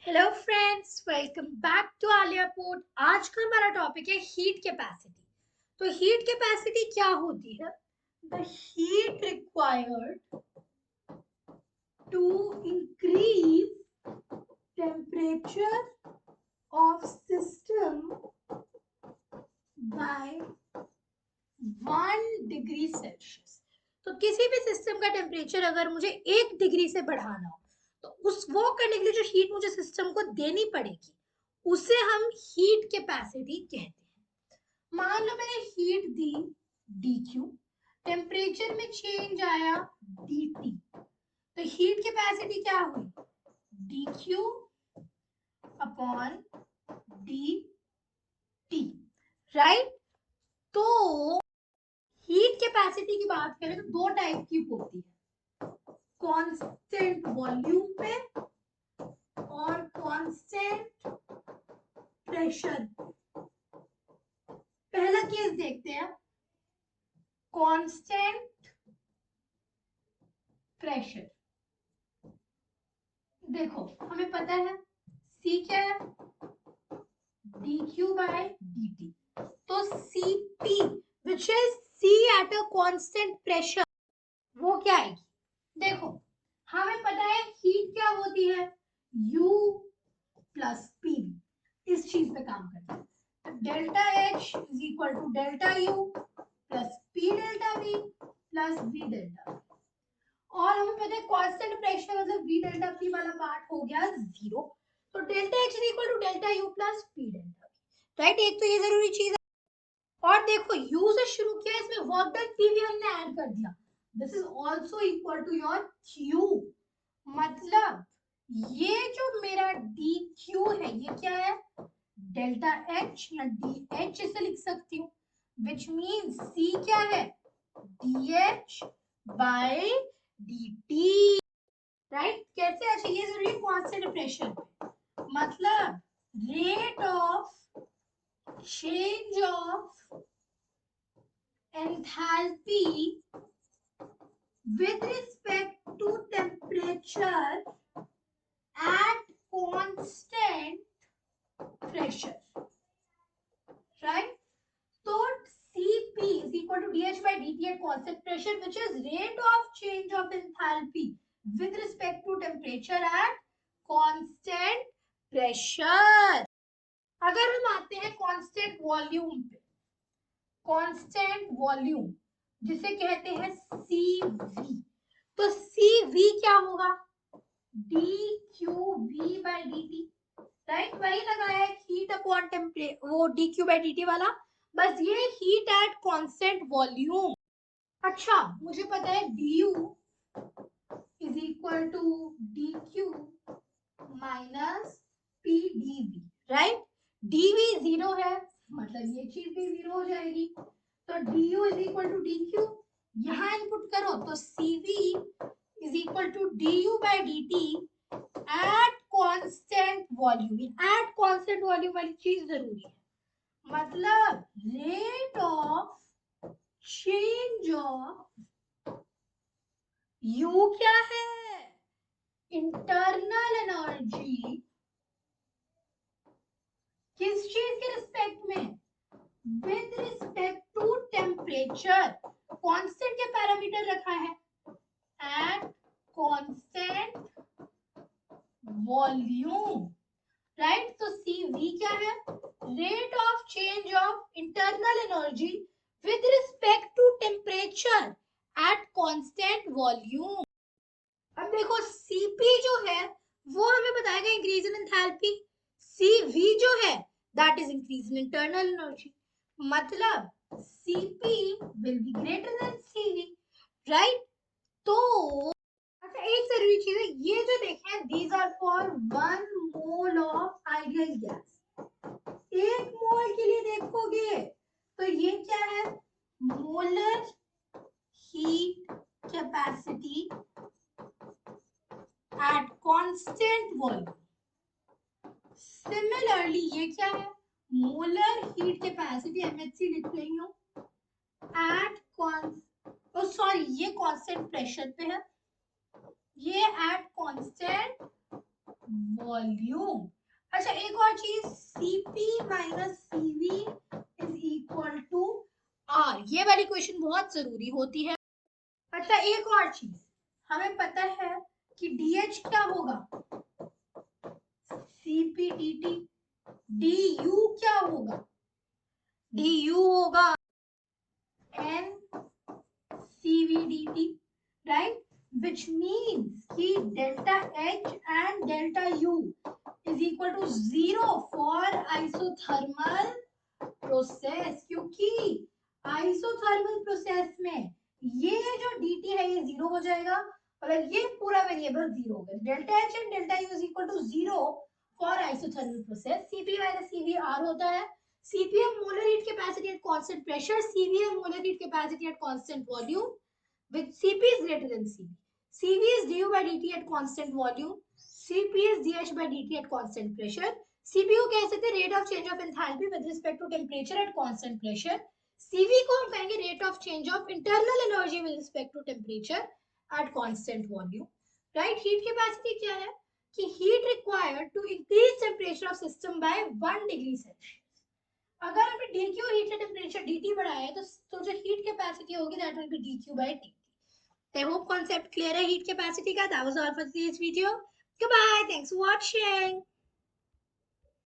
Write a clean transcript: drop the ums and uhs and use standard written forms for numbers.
Hello friends, welcome back to Aliya Port. आज का हमारा टॉपिक है हीट कैपेसिटी। तो हीट कैपेसिटी क्या होती है? The heat required to increase temperature of system by 1 degree Celsius. तो किसी भी सिस्टम का टेम्परेचर अगर मुझे 1 डिग्री से बढ़ाना हो तो उस वो करने के लिए जो हीट मुझे सिस्टम को देनी पड़ेगी उसे हम हीट कैपेसिटी कहते हैं। मान लो मैंने हीट दी dq, टेम्परेचर में चेंज आया dt, तो हीट कैपेसिटी क्या हुई? dq upon dt, right. तो हीट कैपेसिटी की बात करें तो दो टाइप की होती है, कांस्टेंट वॉल्यूम पे और कांस्टेंट प्रेशर। पहला केस देखते हैं, कांस्टेंट प्रेशर। देखो हमें पता है C क्या है, dq by dt। तो Cp which is C at a constant pressure, वो क्या आएगी? देखो हमें पता है हीट क्या होती है, U प्लस पी। इस चीज पे काम करते हैं। Delta H is equal to delta U plus P delta V plus V delta. और हमें पता है कांस्टेंट प्रेशर मतलब वी डेल्टा पी वाला पार्ट हो गया जीरो। तो delta H is equal to delta U plus P delta V, right. एक तो ये जरूरी चीज है। और देखो यू से शुरू किया, इसमें वर्क डन पी भी हमने ऐड कर दिया। This is also equal to your Q. मतलब ये जो मेरा डी क्यू है ये क्या है, डेल्टा एच या डी एच इसे लिख सकती हूँ, विच मीन सी क्या है, D H by D T, right. कैसे अच्छा ये जरूरी है कांस्टेंट प्रेशर पे, मतलब rate of change of enthalpy with respect to temperature at constant pressure, right? So Cp is equal to dH by dt at constant pressure, which is rate of change of enthalpy with respect to temperature at constant pressure। अगर हम आते हैं constant volume पे, constant volume जिसे कहते हैं Cv, तो Cv क्या होगा, dQV by dt, राइट। वही लगाया है हीट अपॉन टेम्परेचर, वो dQ by dt वाला, बस ये हीट एट कांस्टेंट वॉल्यूम। अच्छा मुझे पता है du is equal to dQ minus P dV, right. dV zero है मतलब ये चीज भी जीरो हो जाएगी। तो du is equal to dQ, यहाँ इनपुट करो तो CV is equal to du by dt at constant volume. At constant volume वाली चीज जरूरी है, मतलब rate of change of U क्या है, इंटरनल एनर्जी, किस चीज के रिस्पेक्ट में, with respect to temperature. Constant के पैरामीटर रखा है एट कांस्टेंट वॉल्यूम, राइट। तो CV क्या है, rate of change of internal energy with respect to temperature at constant volume. अब देखो Cp जो है वो हमें बताएगा इंक्रीज इन एंथैल्पी, Cv जो है that is increase in internal energy, मतलब Cp will be greater than Cv, right. तो अच्छा एक जरूरी चीज है, ये जो देखें these are for 1 mole of ideal gas. एक मोल के लिए देखोगे तो ये क्या है, molar heat capacity at constant volume. Similarly ये क्या है, मोलर हीट कैपेसिटी, MHC लिख रही हूँ, एट सॉरी ये कांस्टेंट प्रेशर पे है, ये एट कांस्टेंट वॉल्यूम। अच्छा एक और चीज, Cp minus Cv is equal to R, ये वाली क्वेश्चन बहुत जरूरी होती है। अच्छा एक और चीज, हमें पता है कि DH क्या होगा, CpDT, Du क्या होगा, Du होगा NCvDT, right, which means कि delta H and delta U is equal to 0 for isothermal process, क्योंकि isothermal process में ये जो dt है ये 0 हो जाएगा और ये पूरा वेरिएबल 0 होगा। delta H and delta U is equal to 0 for isothermal process। Cp minus Cv R होता है। Cpm molar heat capacity at constant pressure, Cvm molar heat capacity at constant volume, with Cp is greater than Cv. Cv is du by dt at constant volume, Cp is dH by dt at constant pressure। Cp को कह सकते हैं rate of change of enthalpy with respect to temperature at constant pressure। Cv को हम कहेंगे rate of change of internal energy with respect to temperature at constant volume। Right? Heat capacity क्या है कि heat required to increase temperature of system by 1 degree Celsius। अगर हमने dq और heat का टेम्परेचर dt बढ़ाया है तो जो heat capacity होगी that will be dq by dt। I hope concept clear है heat capacity का। That was all for today's video. Goodbye. Thanks for watching.